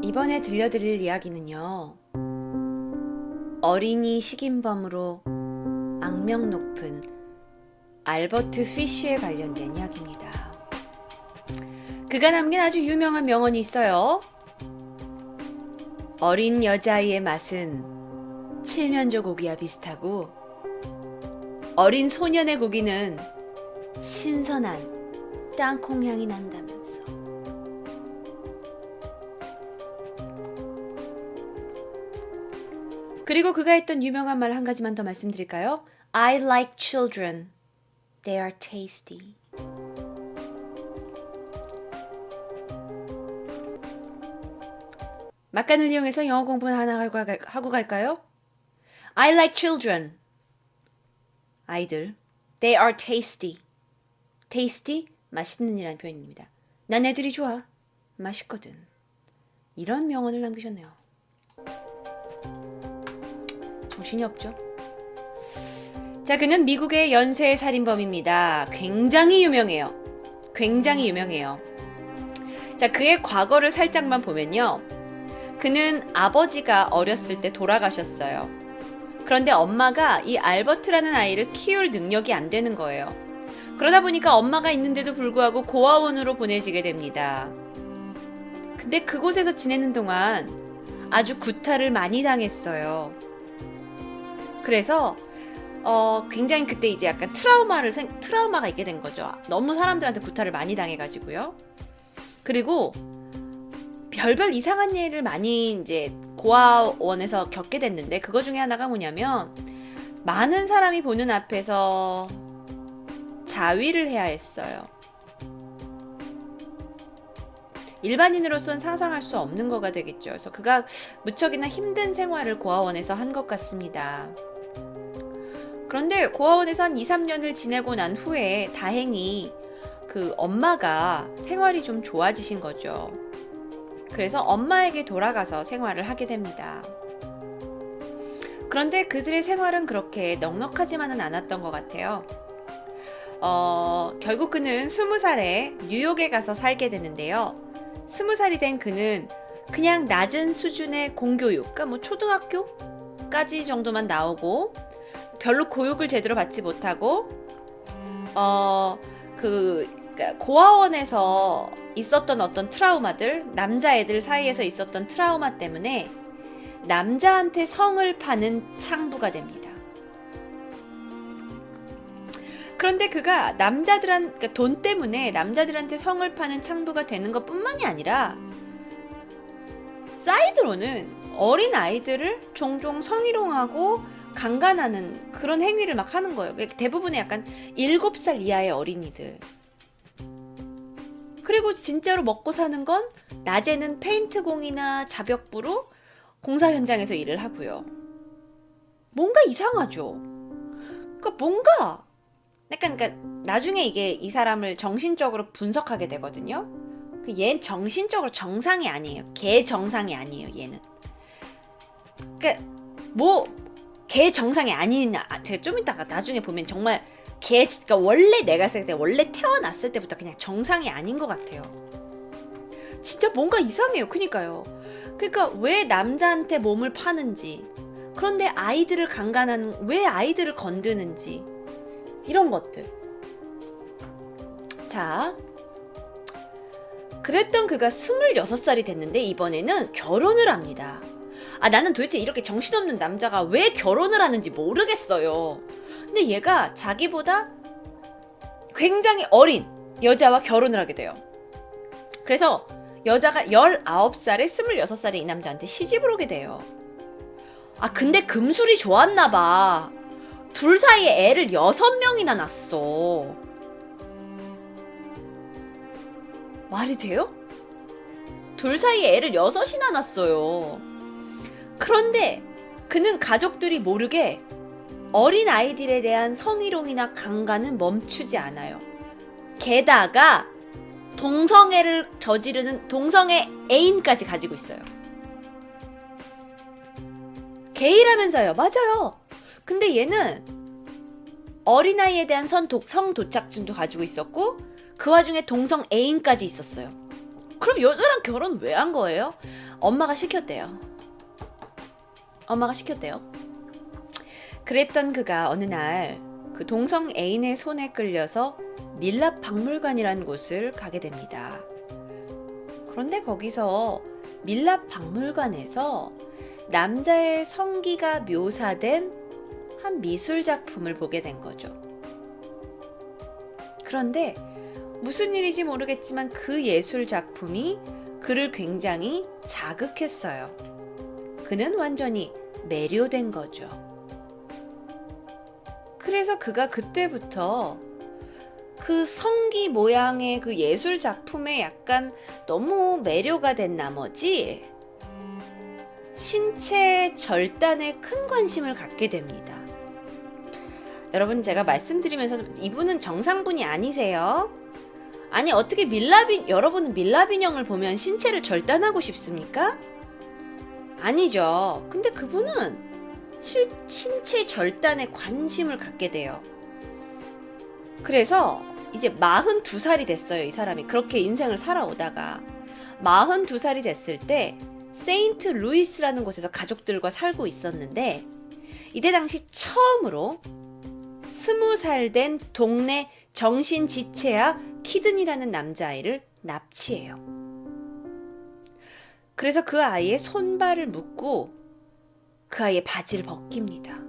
이번에 들려드릴 이야기는요, 어린이 식인범으로 악명 높은 알버트 피쉬에 관련된 이야기입니다. 그가 남긴 아주 유명한 명언이 있어요. 어린 여자아이의 맛은 칠면조 고기와 비슷하고 어린 소년의 고기는 신선한 땅콩 향이 난다면서. 그리고 그가 했던 유명한 말 한 가지만 더 말씀드릴까요? I like children. They are tasty. 막간을 이용해서 영어 공부 하나 하고 갈까요? I like children. 아이들. They are tasty. tasty, 맛있는 이라는 표현입니다. 난 애들이 좋아. 맛있거든. 이런 명언을 남기셨네요. 정신이 없죠? 자, 그는 미국의 연쇄 살인범입니다. 굉장히 유명해요. 굉장히 유명해요. 자, 그의 과거를 살짝만 보면요. 그는 아버지가 어렸을 때 돌아가셨어요. 그런데 엄마가 이 알버트라는 아이를 키울 능력이 안 되는 거예요. 그러다 보니까 엄마가 있는데도 불구하고 고아원으로 보내지게 됩니다. 근데 그곳에서 지내는 동안 아주 구타를 많이 당했어요. 그래서 굉장히 그때 이제 약간 트라우마가 있게 된 거죠. 너무 사람들한테 구타를 많이 당해가지고요. 그리고 별별 이상한 일을 많이 이제 고아원에서 겪게 됐는데, 그거 중에 하나가 뭐냐면 많은 사람이 보는 앞에서 자위를 해야 했어요. 일반인으로서는 상상할 수 없는 거가 되겠죠. 그래서 그가 무척이나 힘든 생활을 고아원에서 한 것 같습니다. 그런데 고아원에서 한 2, 3년을 지내고 난 후에 다행히 그 엄마가 생활이 좀 좋아지신 거죠. 그래서 엄마에게 돌아가서 생활을 하게 됩니다. 그런데 그들의 생활은 그렇게 넉넉하지만은 않았던 것 같아요. 결국 그는 20살에 뉴욕에 가서 살게 되는데요. 20살이 된 그는 그냥 낮은 수준의 공교육, 그러니까 뭐 초등학교까지 정도만 나오고 별로 교육을 제대로 받지 못하고 그러니까 고아원에서 있었던 어떤 트라우마들, 남자애들 사이에서 있었던 트라우마 때문에 남자한테 성을 파는 창부가 됩니다. 그런데 그가 그러니까 돈 때문에 남자들한테 성을 파는 창부가 되는 것뿐만이 아니라 사이드로는 어린 아이들을 종종 성희롱하고 강간하는 그런 행위를 막 하는 거예요. 대부분의 약간 7살 이하의 어린이들. 그리고 진짜로 먹고 사는 건 낮에는 페인트공이나 자벽부로 공사 현장에서 일을 하고요. 뭔가 이상하죠. 그러니까 뭔가 약간 그러니까 나중에 이게 이 사람을 정신적으로 분석하게 되거든요. 얘는 정신적으로 정상이 아니에요. 걔 정상이 아니에요. 얘는. 그러니까 걔 정상이 아닌, 제가 좀 이따가 나중에 보면 정말 그러니까 원래 내가 생각할 때 원래 태어났을 때부터 그냥 정상이 아닌 것 같아요. 진짜 뭔가 이상해요. 그러니까요. 그러니까 왜 남자한테 몸을 파는지, 그런데 아이들을 강간하는, 왜 아이들을 건드는지, 이런 것들. 자, 그랬던 그가 26살이 됐는데 이번에는 결혼을 합니다. 나는 도대체 이렇게 정신없는 남자가 왜 결혼을 하는지 모르겠어요. 근데 얘가 자기보다 굉장히 어린 여자와 결혼을 하게 돼요. 그래서 여자가 19살에 26살의 이 남자한테 시집을 오게 돼요. 근데 금술이 좋았나 봐. 둘 사이에 애를 6명이나 낳았어. 말이 돼요? 둘 사이에 애를 6이나 낳았어요. 그런데 그는 가족들이 모르게 어린 아이들에 대한 성희롱이나 강간은 멈추지 않아요. 게다가 동성애를 저지르는 동성애 애인까지 가지고 있어요. 게이라면서요. 맞아요. 근데 얘는 어린아이에 대한 성도착증도 가지고 있었고 그 와중에 동성 애인까지 있었어요. 그럼 여자랑 결혼 왜 한 거예요? 엄마가 시켰대요. 엄마가 시켰대요. 그랬던 그가 어느 날 그 동성 애인의 손에 끌려서 밀랍 박물관이라는 곳을 가게 됩니다. 그런데 거기서 밀랍 박물관에서 남자의 성기가 묘사된 한 미술 작품을 보게 된 거죠. 그런데 무슨 일인지 모르겠지만 그 예술 작품이 그를 굉장히 자극했어요. 그는 완전히 매료된 거죠. 그래서 그가 그때부터 그 성기 모양의 그 예술 작품에 약간 너무 매료가 된 나머지 신체 절단에 큰 관심을 갖게 됩니다. 여러분, 제가 말씀드리면서 이분은 정상분이 아니세요. 아니, 어떻게 여러분은 밀랍 인형을 보면 신체를 절단하고 싶습니까? 아니죠. 근데 그분은 신체 절단에 관심을 갖게 돼요. 그래서 이제 42살이 됐어요. 이 사람이 그렇게 인생을 살아오다가 42살이 됐을 때 세인트 루이스라는 곳에서 가족들과 살고 있었는데, 이때 당시 처음으로 20살 된 동네 정신지체아 키든이라는 남자아이를 납치해요. 그래서 그 아이의 손발을 묶고 그 아이의 바지를 벗깁니다.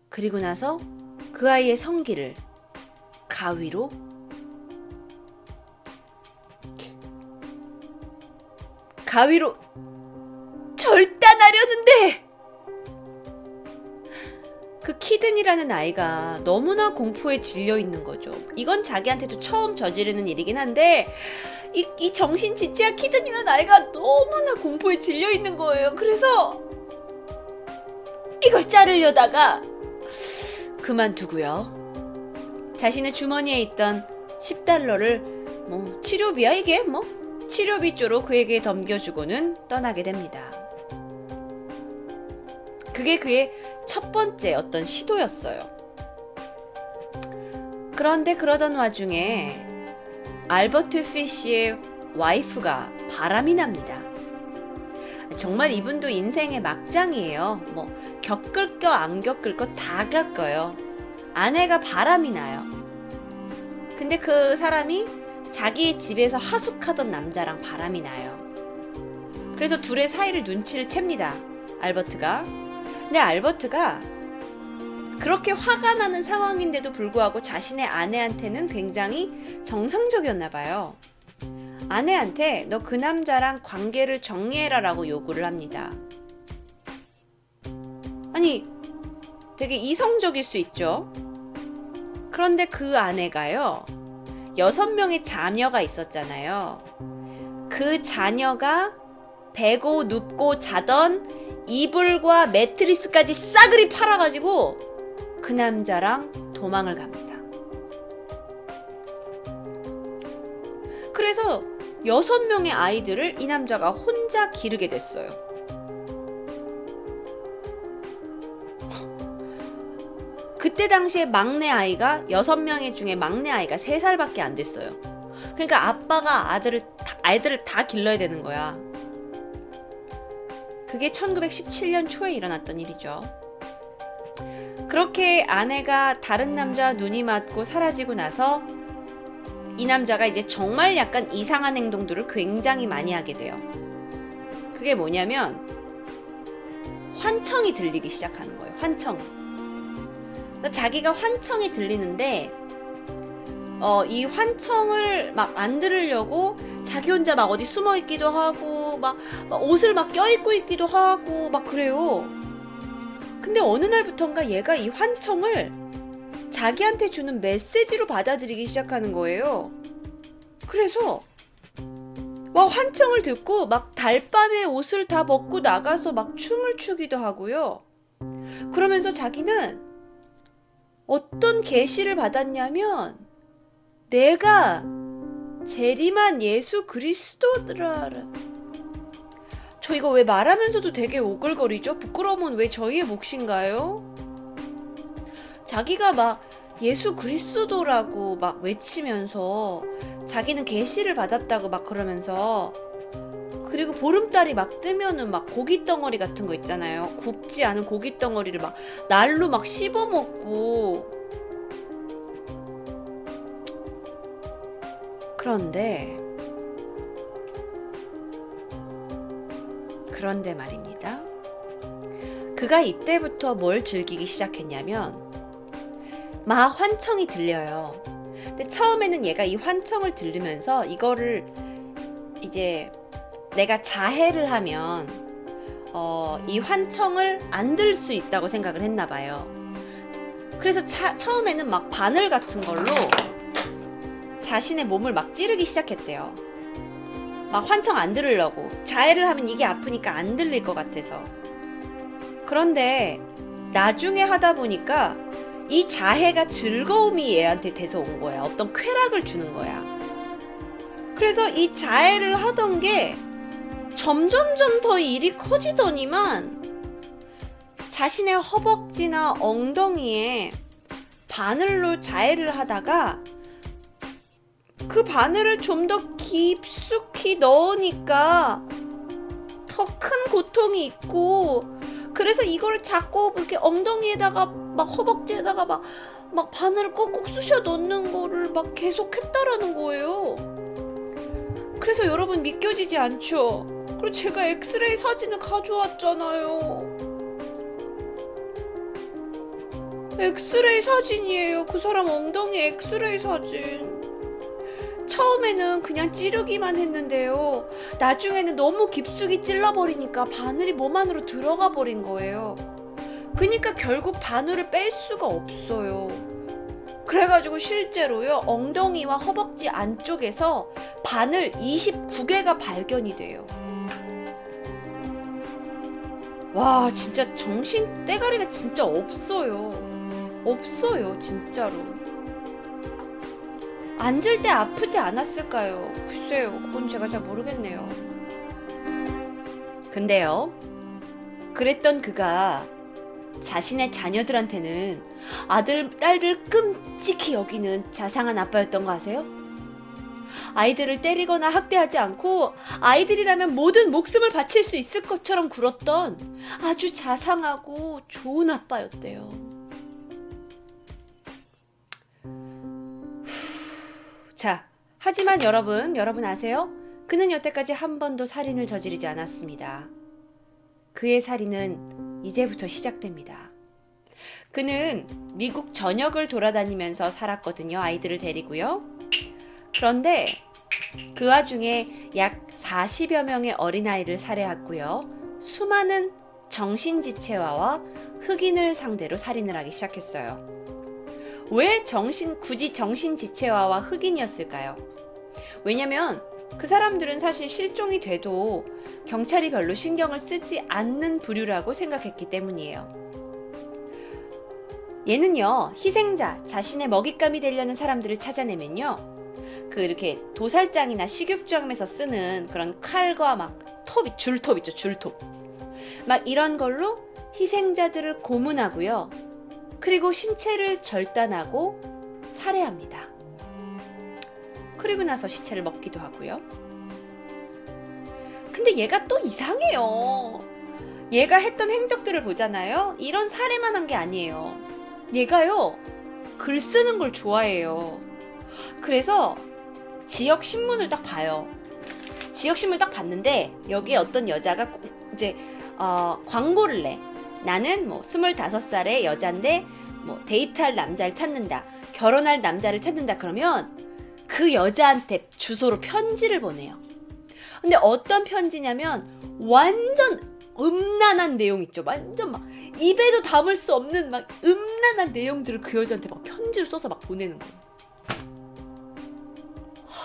그리고 나서 그 아이의 성기를 가위로 절단하려는데, 그 키든이라는 아이가 너무나 공포에 질려 있는 거죠. 이건 자기한테도 처음 저지르는 일이긴 한데 이 정신지체아 키든이라는 아이가 너무나 공포에 질려 있는 거예요. 그래서 이걸 자르려다가 그만두고요. 자신의 주머니에 있던 $10를 치료비야 이게 치료비 쪽으로 그에게 넘겨주고는 떠나게 됩니다. 그게 그의 첫 번째 어떤 시도였어요. 그런데 그러던 와중에 알버트 피쉬의 와이프가 바람이 납니다. 정말 이분도 인생의 막장이에요. 겪을 거 안 겪을 거 다 겪어요. 아내가 바람이 나요. 근데 그 사람이 자기 집에서 하숙하던 남자랑 바람이 나요. 그래서 둘의 사이를 눈치를 챕니다. 알버트가. 근데 알버트가 그렇게 화가 나는 상황인데도 불구하고 자신의 아내한테는 굉장히 정상적이었나 봐요. 아내한테 너 그 남자랑 관계를 정리해라 라고 요구를 합니다. 아니, 되게 이성적일 수 있죠. 그런데 그 아내가요, 6명의 자녀가 있었잖아요. 그 자녀가 베고 눕고 자던 이불과 매트리스까지 싸그리 팔아가지고 그 남자랑 도망을 갑니다. 그래서 6명의 아이들을 이 남자가 혼자 기르게 됐어요. 그때 당시에 막내 아이가 6명의 중에 막내 아이가 3살밖에 안 됐어요. 그러니까 아빠가 아이들을 다 길러야 되는 거야. 그게 1917년 초에 일어났던 일이죠. 그렇게 아내가 다른 남자와 눈이 맞고 사라지고 나서 이 남자가 이제 정말 약간 이상한 행동들을 굉장히 많이 하게 돼요. 그게 뭐냐면 환청이 들리기 시작하는 거예요. 환청. 그러니까 자기가 환청이 들리는데 이 환청을 막 안 들으려고 자기 혼자 막 어디 숨어 있기도 하고 막 옷을 막 껴입고 있기도 하고 막 그래요. 근데 어느 날부턴가 얘가 이 환청을 자기한테 주는 메시지로 받아들이기 시작하는 거예요. 그래서 막 환청을 듣고 막 달밤에 옷을 다 벗고 나가서 막 춤을 추기도 하고요. 그러면서 자기는 어떤 계시를 받았냐면 내가 재림한 예수 그리스도더라. 저 이거 왜 말하면서도 되게 오글거리죠? 부끄러움은 왜 저희의 몫인가요? 자기가 막 예수 그리스도라고 막 외치면서 자기는 계시를 받았다고 막 그러면서 그리고 보름달이 막 뜨면은 막 고기 덩어리 같은 거 있잖아요. 굽지 않은 고기 덩어리를 막 날로 막 씹어 먹고. 그런데 말입니다. 그가 이때부터 뭘 즐기기 시작했냐면 막 환청이 들려요. 근데 처음에는 얘가 이 환청을 들으면서 이거를 이제 내가 자해를 하면 이 환청을 안 들을 수 있다고 생각을 했나 봐요. 그래서 처음에는 막 바늘 같은 걸로 자신의 몸을 막 찌르기 시작했대요. 막 환청 안 들으려고. 자해를 하면 이게 아프니까 안 들릴 것 같아서. 그런데 나중에 하다 보니까 이 자해가 즐거움이 얘한테 돼서 온 거야. 어떤 쾌락을 주는 거야. 그래서 이 자해를 하던 게 점점점 더 일이 커지더니만 자신의 허벅지나 엉덩이에 바늘로 자해를 하다가 그 바늘을 좀 더 깊숙이 넣으니까 더 큰 고통이 있고, 그래서 이걸 자꾸 이렇게 엉덩이에다가 막 허벅지에다가 막 바늘을 꾹꾹 쑤셔 넣는 거를 막 계속 했다라는 거예요. 그래서 여러분 믿겨지지 않죠? 그리고 제가 엑스레이 사진을 가져왔잖아요. 엑스레이 사진이에요. 그 사람 엉덩이 엑스레이 사진. 처음에는 그냥 찌르기만 했는데요. 나중에는 너무 깊숙이 찔러버리니까 바늘이 몸 안으로 들어가 버린 거예요. 그러니까 결국 바늘을 뺄 수가 없어요. 그래가지고 실제로요, 엉덩이와 허벅지 안쪽에서 바늘 29개가 발견이 돼요. 와, 진짜 정신 떼가리가 진짜 없어요. 없어요, 진짜로. 앉을 때 아프지 않았을까요? 글쎄요, 그건 제가 잘 모르겠네요. 근데요, 그랬던 그가 자신의 자녀들한테는 아들, 딸들 끔찍히 여기는 자상한 아빠였던 거 아세요? 아이들을 때리거나 학대하지 않고 아이들이라면 모든 목숨을 바칠 수 있을 것처럼 굴었던 아주 자상하고 좋은 아빠였대요. 자, 하지만 여러분 아세요? 그는 여태까지 한 번도 살인을 저지르지 않았습니다. 그의 살인은 이제부터 시작됩니다. 그는 미국 전역을 돌아다니면서 살았거든요. 아이들을 데리고요. 그런데 그 와중에 약 40여 명의 어린아이를 살해했고요. 수많은 정신지체화와 흑인을 상대로 살인을 하기 시작했어요. 왜 굳이 정신지체화와 흑인이었을까요? 왜냐면 그 사람들은 사실 실종이 돼도 경찰이 별로 신경을 쓰지 않는 부류라고 생각했기 때문이에요. 얘는요, 희생자, 자신의 먹잇감이 되려는 사람들을 찾아내면요, 그 이렇게 도살장이나 식육점에서 쓰는 그런 칼과 막 줄톱 있죠, 줄톱. 막 이런 걸로 희생자들을 고문하고요. 그리고 신체를 절단하고 살해합니다. 그리고 나서 시체를 먹기도 하고요. 근데 얘가 또 이상해요. 얘가 했던 행적들을 보잖아요. 이런 살해만 한 게 아니에요. 얘가요, 글 쓰는 걸 좋아해요. 그래서 지역 신문을 딱 봐요. 지역 신문을 딱 봤는데 여기에 어떤 여자가 이제 광고를 내. 나는 뭐 25살의 여잔데 뭐 데이트할 남자를 찾는다. 결혼할 남자를 찾는다. 그러면 그 여자한테 주소로 편지를 보내요. 근데 어떤 편지냐면 완전 음란한 내용 있죠. 완전 막 입에도 담을 수 없는 막 음란한 내용들을 그 여자한테 막 편지를 써서 막 보내는 거예요.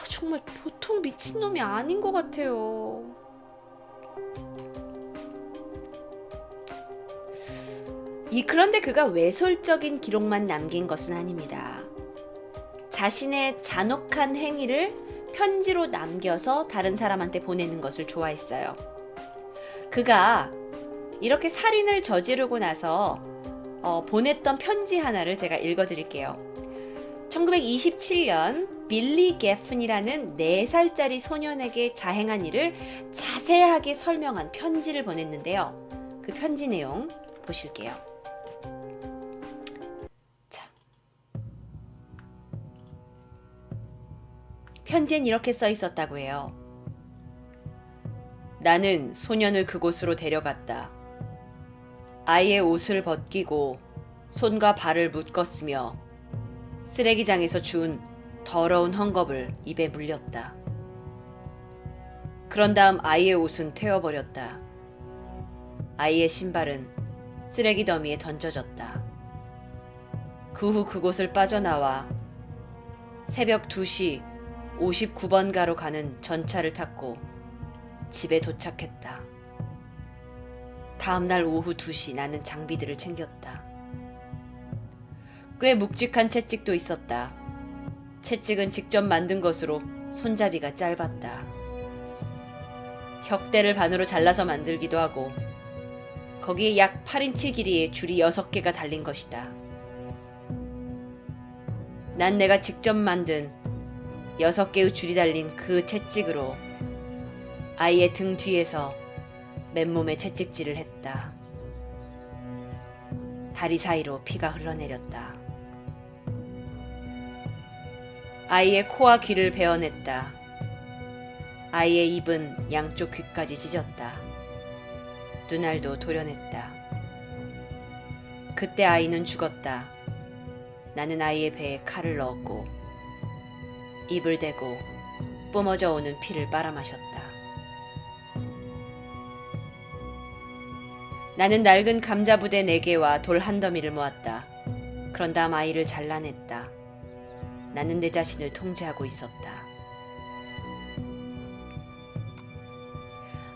정말 보통 미친놈이 아닌 것 같아요. 그런데 그가 외솔적인 기록만 남긴 것은 아닙니다. 자신의 잔혹한 행위를 편지로 남겨서 다른 사람한테 보내는 것을 좋아했어요. 그가 이렇게 살인을 저지르고 나서 보냈던 편지 하나를 제가 읽어드릴게요. 1927년 빌리 게픈이라는 4살짜리 소년에게 자행한 일을 자세하게 설명한 편지를 보냈는데요. 그 편지 내용 보실게요. 자, 편지엔 이렇게 써 있었다고 해요. 나는 소년을 그곳으로 데려갔다. 아이의 옷을 벗기고 손과 발을 묶었으며 쓰레기장에서 준 더러운 헝겊을 입에 물렸다. 그런 다음 아이의 옷은 태워버렸다. 아이의 신발은 쓰레기 더미에 던져졌다. 그 후 그곳을 빠져나와 새벽 2시 59번가로 가는 전차를 탔고 집에 도착했다. 다음 날 오후 2시 나는 장비들을 챙겼다. 꽤 묵직한 채찍도 있었다. 채찍은 직접 만든 것으로 손잡이가 짧았다. 혁대를 반으로 잘라서 만들기도 하고 거기에 약 8인치 길이의 줄이 6개가 달린 것이다. 난 내가 직접 만든 6개의 줄이 달린 그 채찍으로 아이의 등 뒤에서 맨몸에 채찍질을 했다. 다리 사이로 피가 흘러내렸다. 아이의 코와 귀를 베어냈다. 아이의 입은 양쪽 귀까지 찢었다. 눈알도 도려냈다. 그때 아이는 죽었다. 나는 아이의 배에 칼을 넣었고 입을 대고 뿜어져 오는 피를 빨아마셨다. 나는 낡은 감자부대 4개와 돌 한 더미를 모았다. 그런 다음 아이를 잘라냈다. 나는 내 자신을 통제하고 있었다.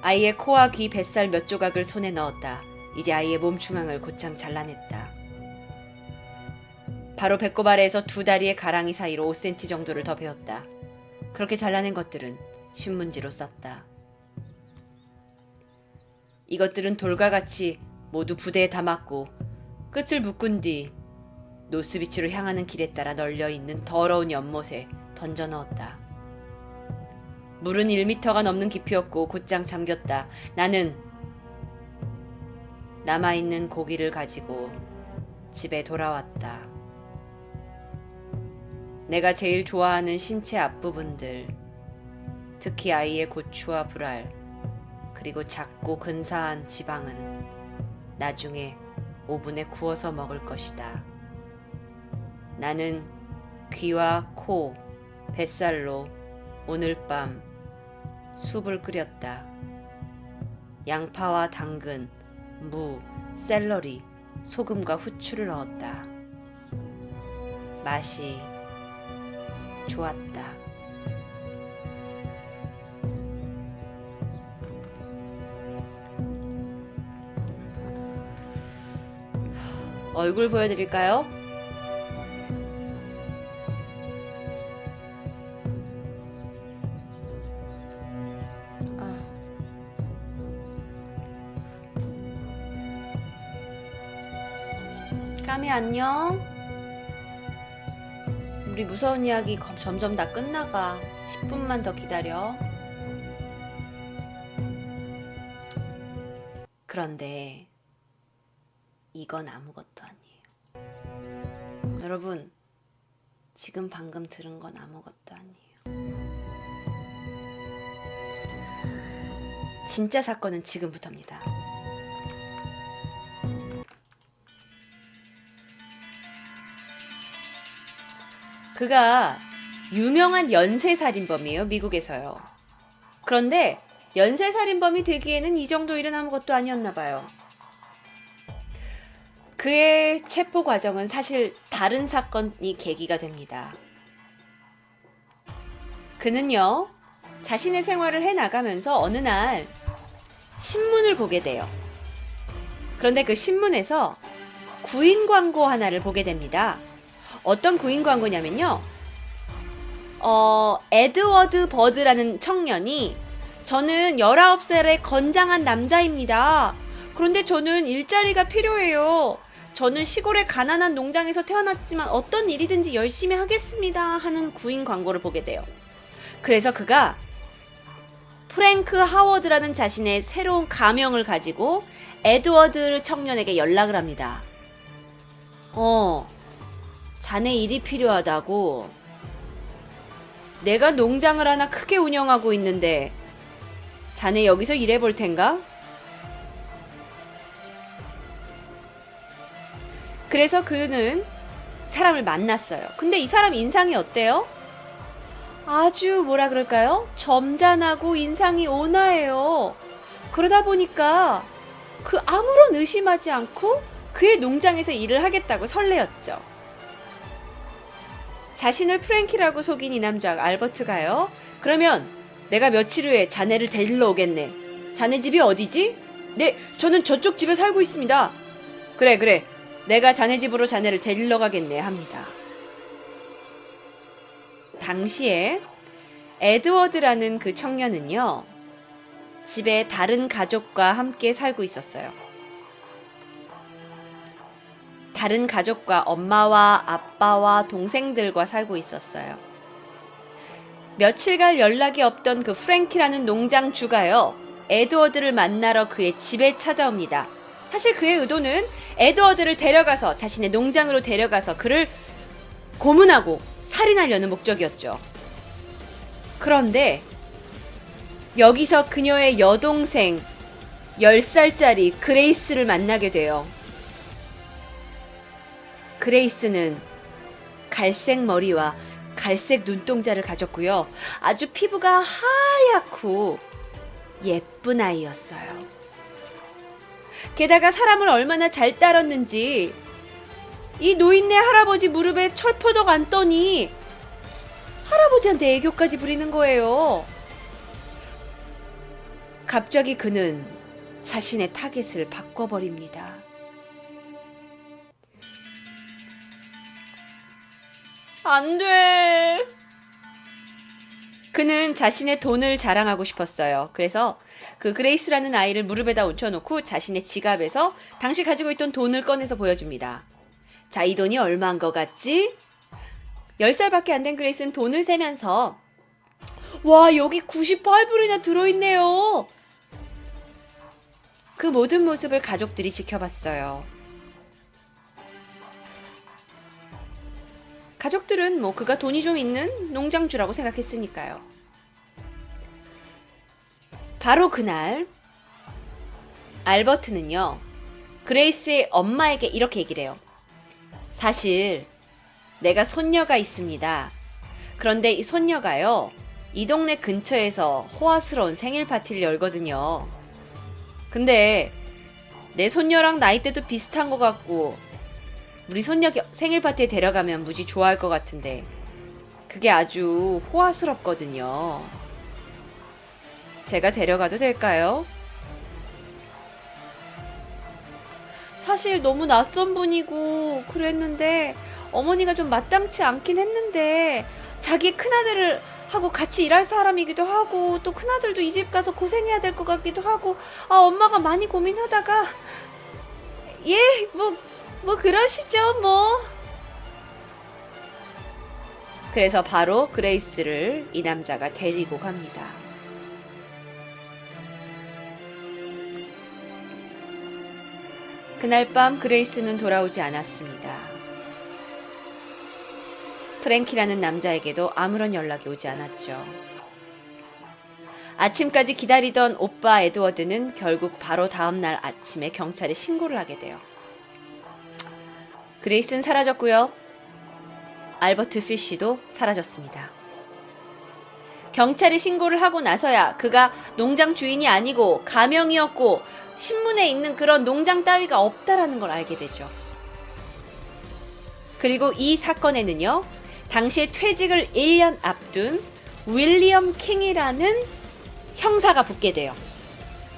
아이의 코와 귀, 뱃살 몇 조각을 손에 넣었다. 이제 아이의 몸 중앙을 곧장 잘라냈다. 바로 배꼽 아래에서 2다리의 가랑이 사이로 5cm 정도를 더 베었다. 그렇게 잘라낸 것들은 신문지로 쌌다. 이것들은 돌과 같이 모두 부대에 담았고 끝을 묶은 뒤 노스비치로 향하는 길에 따라 널려있는 더러운 연못에 던져 넣었다. 물은 1m가 넘는 깊이였고 곧장 잠겼다. 나는 남아있는 고기를 가지고 집에 돌아왔다. 내가 제일 좋아하는 신체 앞부분들, 특히 아이의 고추와 불알, 그리고 작고 근사한 지방은 나중에 오븐에 구워서 먹을 것이다. 나는 귀와 코, 뱃살로 오늘 밤 숲을 끓였다. 양파와 당근, 무, 샐러리, 소금과 후추를 넣었다. 맛이 좋았다. 얼굴 보여드릴까요? 까미 안녕. 우리 무서운 이야기 점점 다 끝나가. 10분만 더 기다려. 그런데 이건 아무것도 아니에요. 여러분, 지금 방금 들은 건 아무것도 아니에요. 진짜 사건은 지금부터입니다. 그가 유명한 연쇄살인범이에요. 미국에서요. 그런데 연쇄살인범이 되기에는 이 정도 일은 아무것도 아니었나 봐요. 그의 체포 과정은 사실 다른 사건이 계기가 됩니다. 그는요, 자신의 생활을 해나가면서 어느 날 신문을 보게 돼요. 그런데 그 신문에서 구인 광고 하나를 보게 됩니다. 어떤 구인 광고냐면요. 에드워드 버드라는 청년이 저는 19살의 건장한 남자입니다. 그런데 저는 일자리가 필요해요. 저는 시골의 가난한 농장에서 태어났지만 어떤 일이든지 열심히 하겠습니다 하는 구인 광고를 보게 돼요. 그래서 그가 프랭크 하워드라는 자신의 새로운 가명을 가지고 에드워드 청년에게 연락을 합니다. 자네 일이 필요하다고. 내가 농장을 하나 크게 운영하고 있는데 자네 여기서 일해볼 텐가? 그래서 그는 사람을 만났어요. 근데 이 사람 인상이 어때요? 아주 뭐라 그럴까요? 점잖하고 인상이 온화해요. 그러다 보니까 그 아무런 의심하지 않고 그의 농장에서 일을 하겠다고 설레었죠. 자신을 프랭키라고 속인 이 남자 알버트가요. 그러면 내가 며칠 후에 자네를 데리러 오겠네. 자네 집이 어디지? 네, 저는 저쪽 집에 살고 있습니다. 그래. 내가 자네 집으로 자네를 데리러 가겠네 합니다. 당시에 에드워드라는 그 청년은요, 집에 다른 가족과 함께 살고 있었어요. 다른 가족과 엄마와 아빠와 동생들과 살고 있었어요. 며칠간 연락이 없던 그 프랭키라는 농장 주가요, 에드워드를 만나러 그의 집에 찾아옵니다. 사실 그의 의도는 에드워드를 데려가서 자신의 농장으로 데려가서 그를 고문하고 살인하려는 목적이었죠. 그런데 여기서 그녀의 여동생 10살짜리 그레이스를 만나게 돼요. 그레이스는 갈색 머리와 갈색 눈동자를 가졌고요. 아주 피부가 하얗고 예쁜 아이였어요. 게다가 사람을 얼마나 잘 따랐는지 이 노인네 할아버지 무릎에 철퍼덕 앉더니 할아버지한테 애교까지 부리는 거예요. 갑자기 그는 자신의 타겟을 바꿔버립니다. 안 돼. 그는 자신의 돈을 자랑하고 싶었어요. 그래서 그 그레이스라는 아이를 무릎에다 얹혀놓고 자신의 지갑에서 당시 가지고 있던 돈을 꺼내서 보여줍니다. 자, 이 돈이 얼마인 것 같지? 10살밖에 안 된 그레이스는 돈을 세면서 와, 여기 98불이나 들어있네요. 그 모든 모습을 가족들이 지켜봤어요. 가족들은 그가 돈이 좀 있는 농장주라고 생각했으니까요. 바로 그날 알버트는요, 그레이스의 엄마에게 이렇게 얘기를 해요. 사실 내가 손녀가 있습니다. 그런데 이 손녀가요, 이 동네 근처에서 호화스러운 생일 파티를 열거든요. 근데 내 손녀랑 나이대도 비슷한 것 같고 우리 손녀 생일 파티에 데려가면 무지 좋아할 것 같은데 그게 아주 호화스럽거든요. 제가 데려가도 될까요? 사실 너무 낯선 분이고 그랬는데 어머니가 좀 마땅치 않긴 했는데 자기 큰아들을 하고 같이 일할 사람이기도 하고 또 큰아들도 이 집 가서 고생해야 될 것 같기도 하고 엄마가 많이 고민하다가 뭐 그러시죠 뭐. 그래서 바로 그레이스를 이 남자가 데리고 갑니다. 그날 밤 그레이스는 돌아오지 않았습니다. 프랭키라는 남자에게도 아무런 연락이 오지 않았죠. 아침까지 기다리던 오빠 에드워드는 결국 바로 다음날 아침에 경찰에 신고를 하게 돼요. 그레이스는 사라졌고요. 알버트 피쉬도 사라졌습니다. 경찰에 신고를 하고 나서야 그가 농장 주인이 아니고 가명이었고 신문에 있는 그런 농장 따위가 없다라는 걸 알게 되죠. 그리고 이 사건에는요, 당시에 퇴직을 1년 앞둔 윌리엄 킹이라는 형사가 붙게 돼요.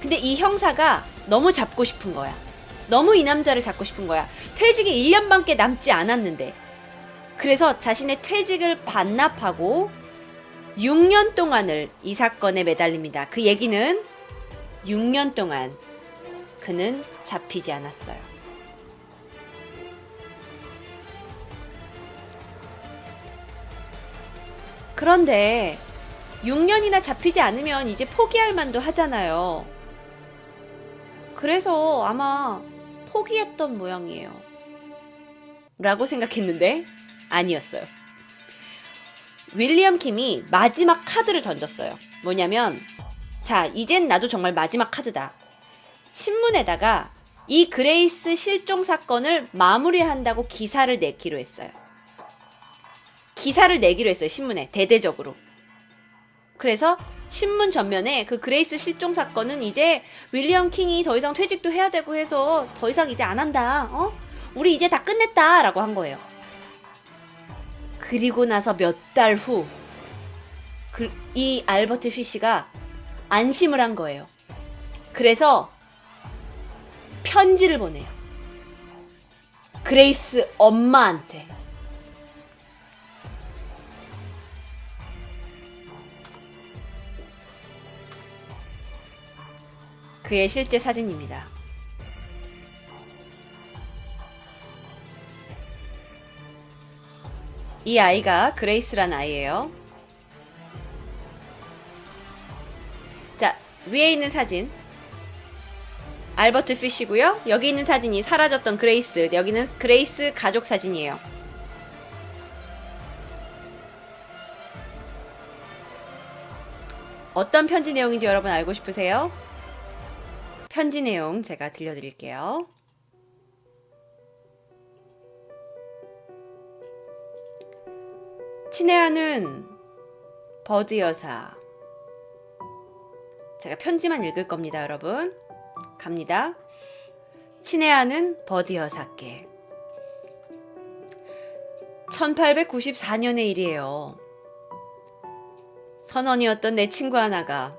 근데 이 형사가 너무 잡고 싶은 거야. 너무 이 남자를 잡고 싶은 거야. 퇴직이 1년밖에 남지 않았는데. 그래서 자신의 퇴직을 반납하고 6년 동안을 이 사건에 매달립니다. 그 얘기는 6년 동안 그는 잡히지 않았어요. 그런데 6년이나 잡히지 않으면 이제 포기할 만도 하잖아요. 그래서 아마 포기했던 모양이에요. 라고 생각했는데 아니었어요. 윌리엄 킴이 마지막 카드를 던졌어요. 뭐냐면, 자, 이젠 나도 정말 마지막 카드다. 신문에다가 이 그레이스 실종 사건을 마무리한다고 기사를 내기로 했어요. 기사를 내기로 했어요. 신문에 대대적으로. 그래서 신문 전면에 그 그레이스 실종 사건은 이제 윌리엄 킹이 더 이상 퇴직도 해야 되고 해서 더 이상 이제 안 한다. 우리 이제 다 끝냈다 라고 한 거예요. 그리고 나서 몇 달 후 이 알버트 피쉬가 안심을 한 거예요. 그래서 편지를 보내요. 그레이스 엄마한테. 그의 실제 사진입니다. 이 아이가 그레이스란 아이예요. 자, 위에 있는 사진 알버트 피쉬고요. 여기 있는 사진이 사라졌던 그레이스. 여기는 그레이스 가족 사진이에요. 어떤 편지 내용인지 여러분 알고 싶으세요? 편지 내용 제가 들려드릴게요. 친애하는 버드 여사. 제가 편지만 읽을 겁니다, 여러분. 갑니다. 친애하는 버드 여사께. 1894년의 일이에요. 선원이었던 내 친구 하나가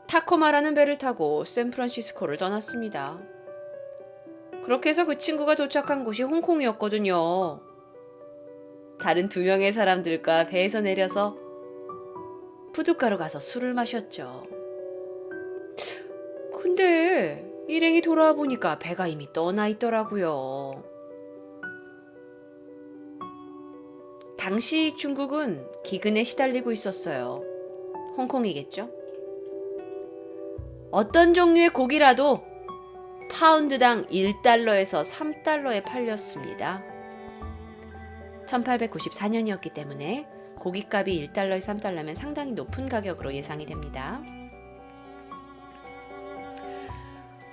타코마라는 배를 타고 샌프란시스코를 떠났습니다. 그렇게 해서 그 친구가 도착한 곳이 홍콩이었거든요. 다른 2명의 사람들과 배에서 내려서 부둣가로 가서 술을 마셨죠. 근데 일행이 돌아와 보니까 배가 이미 떠나 있더라고요. 당시 중국은 기근에 시달리고 있었어요. 홍콩이겠죠? 어떤 종류의 고기라도 파운드당 1달러에서 3달러에 팔렸습니다. 1894년이었기 때문에 고깃값이 1달러에서 3달러면 상당히 높은 가격으로 예상이 됩니다.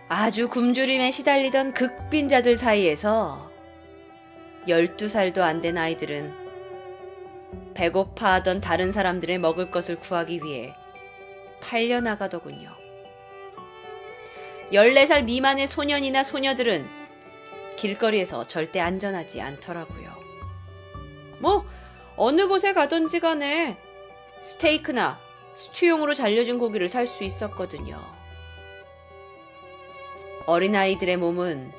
아주 굶주림에 시달리던 극빈자들 사이에서 12살도 안 된 아이들은 배고파하던 다른 사람들의 먹을 것을 구하기 위해 팔려나가더군요. 14살 미만의 소년이나 소녀들은 길거리에서 절대 안전하지 않더라고요. 어느 곳에 가든지 간에 스테이크나 스튜용으로 잘려진 고기를 살 수 있었거든요. 어린아이들의 몸은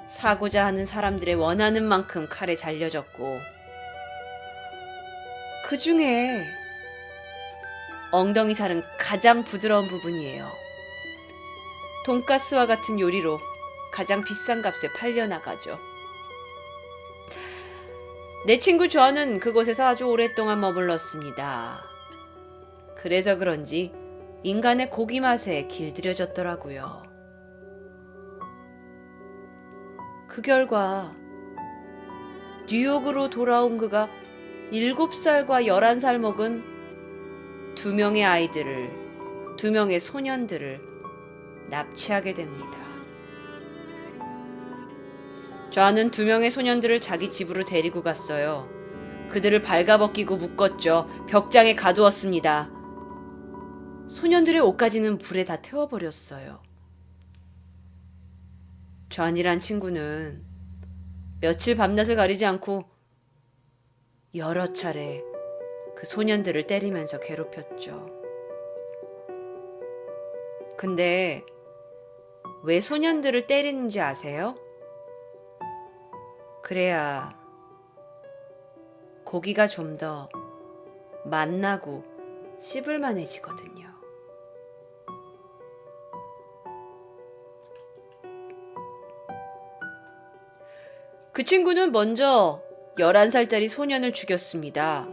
사고자 하는 사람들의 원하는 만큼 칼에 잘려졌고, 그 중에 엉덩이 살은 가장 부드러운 부분이에요. 돈가스와 같은 요리로 가장 비싼 값에 팔려나가죠. 내 친구 존은 그곳에서 아주 오랫동안 머물렀습니다. 그래서 그런지 인간의 고기 맛에 길들여졌더라고요. 그 결과 뉴욕으로 돌아온 그가 7살과 11살 먹은 2명의 아이들을, 2명의 소년들을 납치하게 됩니다. 존은 2명의 소년들을 자기 집으로 데리고 갔어요. 그들을 발가벗기고 묶었죠. 벽장에 가두었습니다. 소년들의 옷까지는 불에 다 태워버렸어요. 존이란 친구는 며칠 밤낮을 가리지 않고 여러 차례 그 소년들을 때리면서 괴롭혔죠. 근데 왜 소년들을 때리는지 아세요? 그래야 고기가 좀 더 맛나고 씹을만해지거든요. 그 친구는 먼저 11살짜리 소년을 죽였습니다.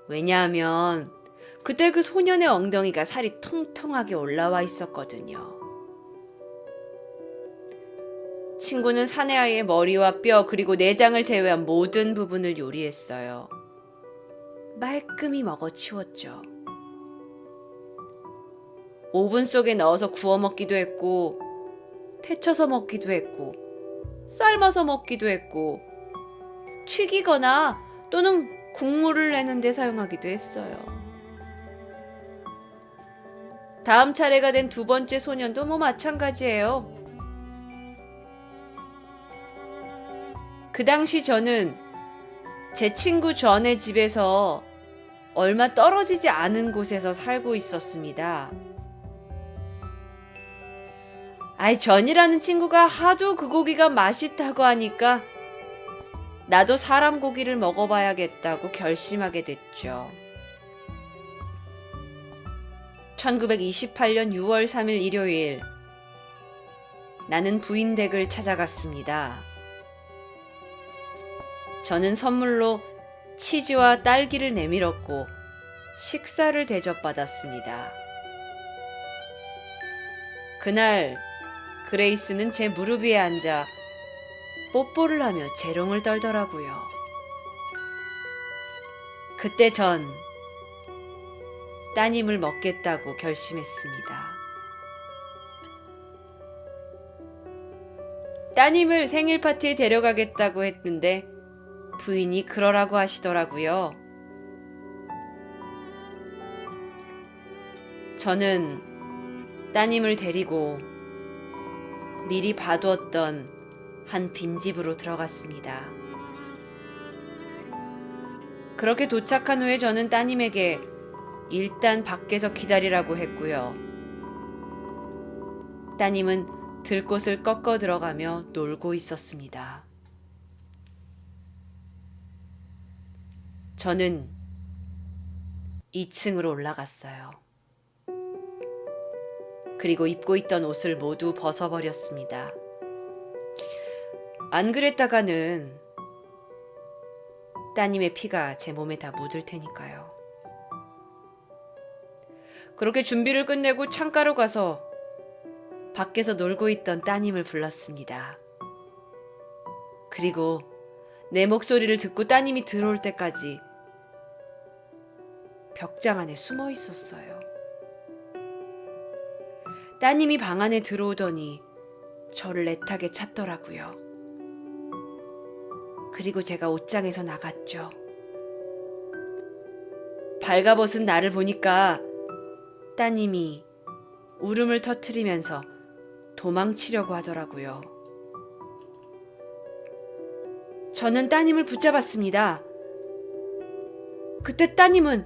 왜냐하면 그때 그 소년의 엉덩이가 살이 통통하게 올라와 있었거든요. 친구는 사내아이의 머리와 뼈 그리고 내장을 제외한 모든 부분을 요리했어요. 말끔히 먹어치웠죠. 오븐 속에 넣어서 구워 먹기도 했고, 데쳐서 먹기도 했고, 삶아서 먹기도 했고, 튀기거나 또는 국물을 내는 데 사용하기도 했어요. 다음 차례가 된 두 번째 소년도 마찬가지예요. 그 당시 저는 제 친구 전의 집에서 얼마 떨어지지 않은 곳에서 살고 있었습니다. 전이라는 친구가 하도 그 고기가 맛있다고 하니까 나도 사람 고기를 먹어봐야겠다고 결심하게 됐죠. 1928년 6월 3일 일요일, 나는 부인 댁을 찾아갔습니다. 저는 선물로 치즈와 딸기를 내밀었고 식사를 대접받았습니다. 그날 그레이스는 제 무릎 위에 앉아 뽀뽀를 하며 재롱을 떨더라고요. 그때 전 따님을 먹겠다고 결심했습니다. 따님을 생일 파티에 데려가겠다고 했는데 부인이 그러라고 하시더라고요. 저는 따님을 데리고 미리 봐두었던 한 빈집으로 들어갔습니다. 그렇게 도착한 후에 저는 따님에게 일단 밖에서 기다리라고 했고요. 따님은 들꽃을 꺾어 들어가며 놀고 있었습니다. 저는 2층으로 올라갔어요. 그리고 입고 있던 옷을 모두 벗어버렸습니다. 안 그랬다가는 따님의 피가 제 몸에 다 묻을 테니까요. 그렇게 준비를 끝내고 창가로 가서 밖에서 놀고 있던 따님을 불렀습니다. 그리고 내 목소리를 듣고 따님이 들어올 때까지 벽장 안에 숨어 있었어요. 따님이 방 안에 들어오더니 저를 애타게 찾더라고요. 그리고 제가 옷장에서 나갔죠. 발가벗은 나를 보니까 따님이 울음을 터뜨리면서 도망치려고 하더라고요. 저는 따님을 붙잡았습니다. 그때 따님은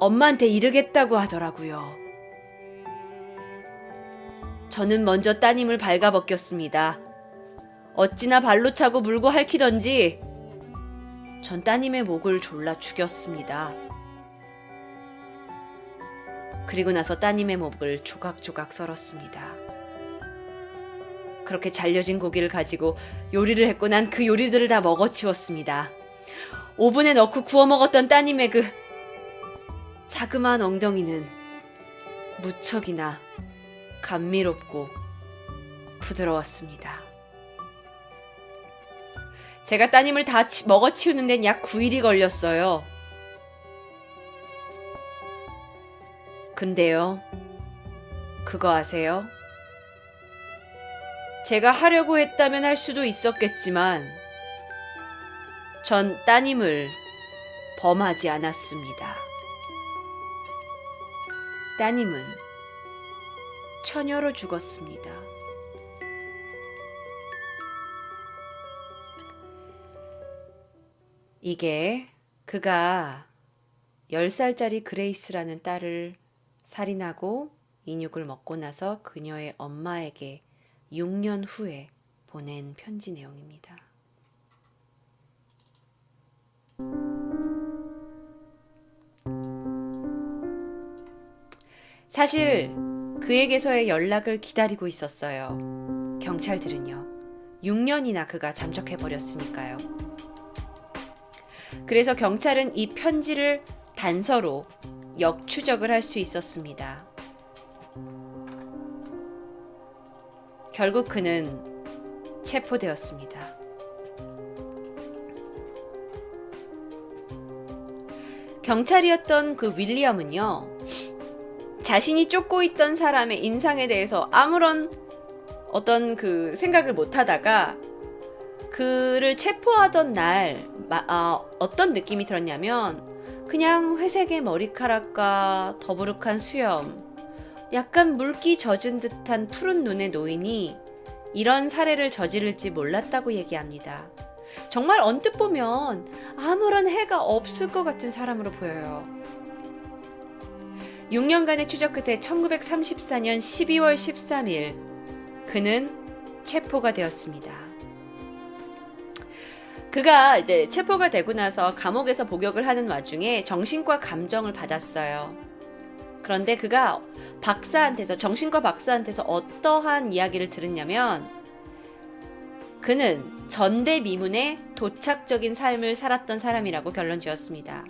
엄마한테 이르겠다고 하더라고요. 저는 먼저 따님을 발가벗겼습니다. 어찌나 발로 차고 물고 핥히던지 전 따님의 목을 졸라 죽였습니다. 그리고 나서 따님의 목을 조각조각 썰었습니다. 그렇게 잘려진 고기를 가지고 요리를 했고 난 그 요리들을 다 먹어치웠습니다. 오븐에 넣고 구워 먹었던 따님의 그 자그마한 엉덩이는 무척이나 감미롭고 부드러웠습니다. 제가 따님을 다 먹어치우는 데는 약 9일이 걸렸어요. 근데요, 그거 아세요? 제가 하려고 했다면 할 수도 있었겠지만 전 따님을 범하지 않았습니다. 따님은 처녀로 죽었습니다. 이게 그가 10살짜리 그레이스라는 딸을 살인하고 인육을 먹고 나서 그녀의 엄마에게 6년 후에 보낸 편지 내용입니다. 사실 그에게서의 연락을 기다리고 있었어요. 경찰들은요. 6년이나 그가 잠적해버렸으니까요. 그래서 경찰은 이 편지를 단서로 역추적을 할 수 있었습니다. 결국 그는 체포되었습니다. 경찰이었던 그 윌리엄은요, 자신이 쫓고 있던 사람의 인상에 대해서 아무런 어떤 그 생각을 못 하다가 그를 체포하던 날 어떤 느낌이 들었냐면 그냥 회색의 머리카락과 더부룩한 수염, 약간 물기 젖은 듯한 푸른 눈의 노인이 이런 살해를 저지를지 몰랐다고 얘기합니다. 정말 언뜻 보면 아무런 해가 없을 것 같은 사람으로 보여요. 6년간의 추적 끝에 1934년 12월 13일 그는 체포가 되었습니다. 그가 이제 체포가 되고 나서 감옥에서 복역을 하는 와중에 정신과 감정을 받았어요. 그런데 그가 정신과 박사한테서 어떠한 이야기를 들었냐면 그는 전대미문의 도착적인 삶을 살았던 사람이라고 결론 지었습니다.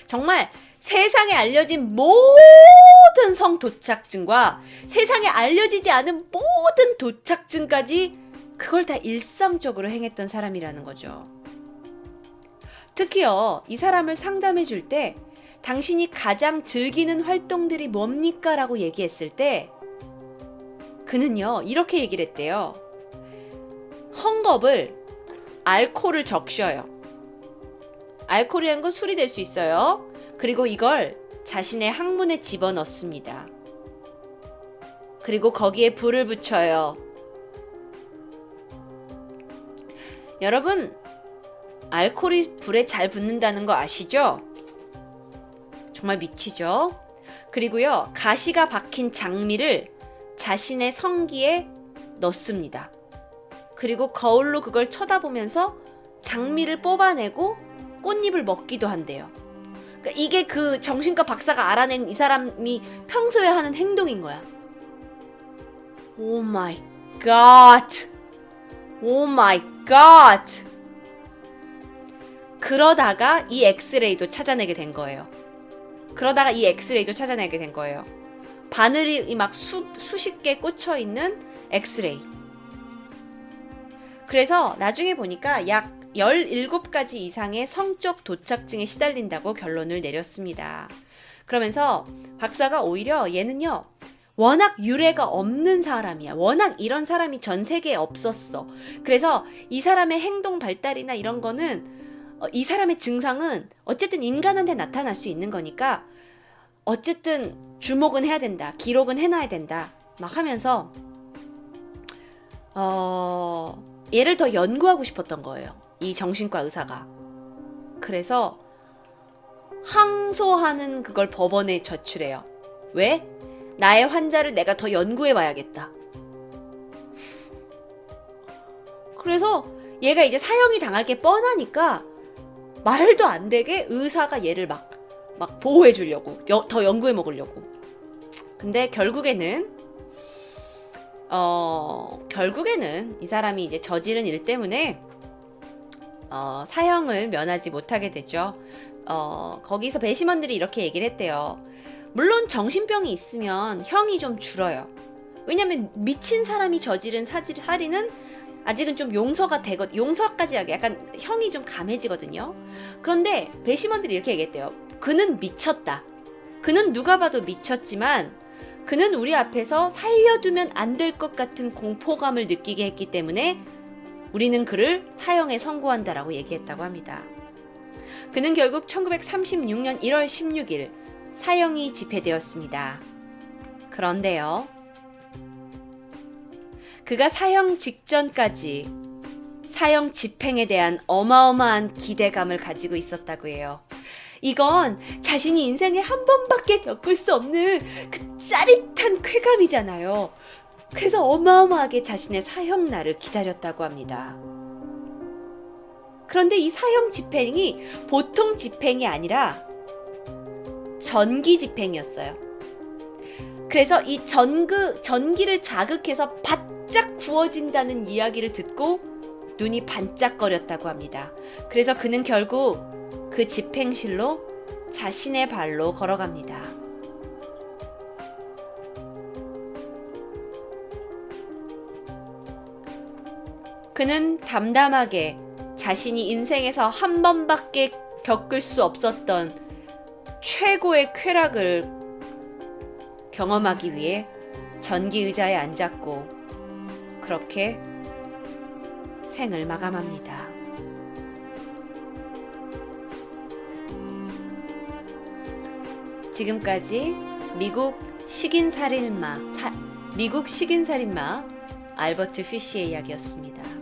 정말 세상에 알려진 모든 성도착증과 세상에 알려지지 않은 모든 도착증까지 그걸 다 일상적으로 행했던 사람이라는 거죠. 특히요, 이 사람을 상담해 줄 때 당신이 가장 즐기는 활동들이 뭡니까? 라고 얘기했을 때 그는요, 이렇게 얘기를 했대요. 헝겊을 알코올을 적셔요. 알코올이라는 건 술이 될 수 있어요. 그리고 이걸 자신의 항문에 집어넣습니다. 그리고 거기에 불을 붙여요. 여러분, 알코올이 불에 잘 붙는다는 거 아시죠? 정말 미치죠? 그리고요, 가시가 박힌 장미를 자신의 성기에 넣습니다. 그리고 거울로 그걸 쳐다보면서 장미를 뽑아내고 꽃잎을 먹기도 한대요. 그러니까 이게 그 정신과 박사가 알아낸 이 사람이 평소에 하는 행동인 거야. 오 마이 갓! 오 마이 갓! 그러다가 이 엑스레이도 찾아내게 된 거예요. 바늘이 막 수십 개 꽂혀 있는 엑스레이. 그래서 나중에 보니까 약 17가지 이상의 성적 도착증에 시달린다고 결론을 내렸습니다. 그러면서 박사가 오히려 얘는요, 워낙 유례가 없는 사람이야. 워낙 이런 사람이 전 세계에 없었어. 그래서 이 사람의 행동 발달이나 이런 거는 이 사람의 증상은 어쨌든 인간한테 나타날 수 있는 거니까 어쨌든 주목은 해야 된다. 기록은 해놔야 된다. 막 하면서 얘를 더 연구하고 싶었던 거예요. 이 정신과 의사가. 그래서 항소하는 그걸 법원에 제출해요. 왜? 나의 환자를 내가 더 연구해 봐야겠다. 그래서 얘가 이제 사형이 당할 게 뻔하니까 말도 안 되게 의사가 얘를 막 보호해 주려고, 더 연구해 먹으려고. 근데 결국에는 이 사람이 이제 저지른 일 때문에 사형을 면하지 못하게 되죠. 거기서 배심원들이 이렇게 얘기를 했대요. 물론 정신병이 있으면 형이 좀 줄어요. 왜냐면 미친 사람이 저지른 살인은 아직은 좀 용서까지 약간 형이 좀 감해지거든요. 그런데 배심원들이 이렇게 얘기했대요. 그는 미쳤다. 그는 누가 봐도 미쳤지만 그는 우리 앞에서 살려두면 안 될 것 같은 공포감을 느끼게 했기 때문에 우리는 그를 사형에 선고한다라고 얘기했다고 합니다. 그는 결국 1936년 1월 16일 사형이 집행되었습니다. 그런데요, 그가 사형 직전까지 사형 집행에 대한 어마어마한 기대감을 가지고 있었다고 해요. 이건 자신이 인생에 한 번밖에 겪을 수 없는 그 짜릿한 쾌감이잖아요. 그래서 어마어마하게 자신의 사형날을 기다렸다고 합니다. 그런데 이 사형 집행이 보통 집행이 아니라 전기 집행이었어요. 그래서 이 전기를 자극해서 바짝 구워진다는 이야기를 듣고 눈이 반짝거렸다고 합니다. 그래서 그는 결국 그 집행실로 자신의 발로 걸어갑니다. 그는 담담하게 자신이 인생에서 한 번밖에 겪을 수 없었던 최고의 쾌락을 경험하기 위해 전기 의자에 앉았고 그렇게 생을 마감합니다. 지금까지 미국 식인살인마 알버트 피쉬의 이야기였습니다.